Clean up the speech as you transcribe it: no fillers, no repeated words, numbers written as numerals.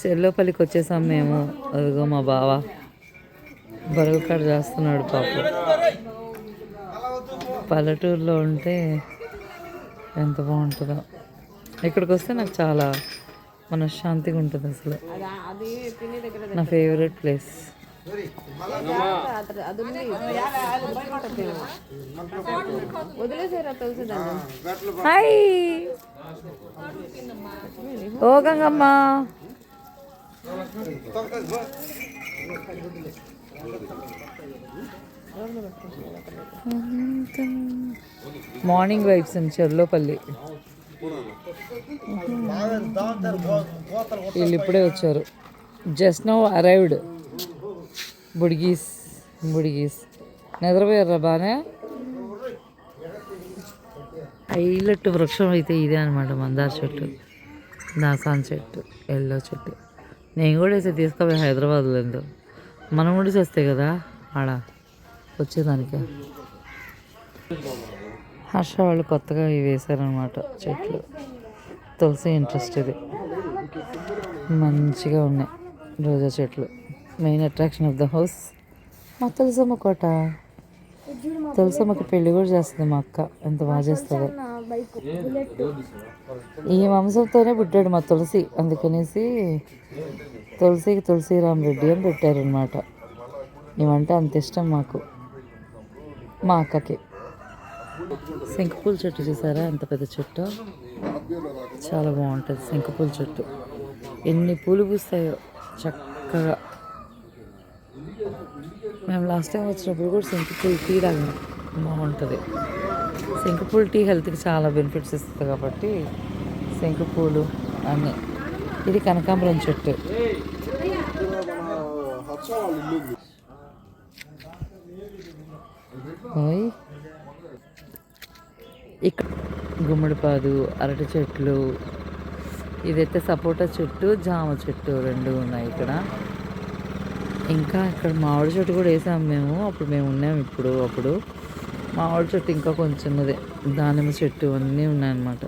చెల్లోపల్లికి వచ్చేసాం మేము. అదిగో మా బావ బరువు కాడ చేస్తున్నాడు పాపం. పల్లెటూరులో ఉంటే ఎంత బాగుంటుందో. ఇక్కడికి వస్తే నాకు చాలా మనశ్శాంతిగా ఉంటుంది అసలు. నా ఫేవరెట్ ప్లేస్. హాయ్ ఓ గంగమ్మ. మార్నింగ్ వైబ్స్ అని చెర్లోపల్లి. వీళ్ళు ఇప్పుడే వచ్చారు. Just now arrived. బుడిగీస్ నిద్రపోయారా బానే. హైలెట్ వృక్షం అయితే ఇదే అనమాట. మందార చెట్టు, దాసాన్ చెట్టు, ఎల్లో చెట్టు. నేను కూడా వేసి తీసుకుపోయి హైదరాబాద్లో ఎందు మనం కూడా వస్తాయి కదా ఆడ వచ్చేదానికి. హర్ష వాళ్ళు కొత్తగా ఇవి వేశారనమాట చెట్లు. తులసి ఇంట్రెస్ట్ ఇది. మంచిగా ఉన్నాయి రోజా చెట్లు. Main attraction of the house మా తులసమ్మ కోట. తులసమ్మకి పెళ్ళి కూడా చేస్తుంది మా అక్క. ఎంత బాగా చేస్తుందో. ఈ వంశంతోనే పుట్టాడు మా తులసి. అందుకనేసి తులసికి తులసిరామ్ రెడ్డి అని పెట్టారనమాట. ఇవంటే అంత ఇష్టం మాకు, మా అక్కకి. శంకుపూల చెట్టు చూసారా ఎంత పెద్ద చెట్టు. చాలా బాగుంటుంది శంకుపూల చెట్టు. ఎన్ని పూలు పూస్తాయో చక్కగా. మేము లాస్ట్ టైం వచ్చినప్పుడు కూడా శంకుపూల టీ తాగినాం. బాగుంటుంది శంకుపూల టీ. హెల్త్కి చాలా బెనిఫిట్స్ ఇస్తుంది కాబట్టి శంకుపూలు అన్నీ. ఇది కనకాంబరం చెట్టు. ఇక్కడ గుమ్మడిపాదు, అరటి చెట్లు, ఇదైతే సపోటా చెట్టు, జామ చెట్టు రెండు ఉన్నాయి ఇక్కడ. ఇంకా ఇక్కడ మామిడి చెట్టు కూడా వేసాము మేము. అప్పుడు మేము ఉన్నాము. అప్పుడు మామిడి చెట్టు ఇంకా కొంచెం ఉన్నదే. దానిమ్మ చెట్టు అన్నీ ఉన్నాయన్నమాట.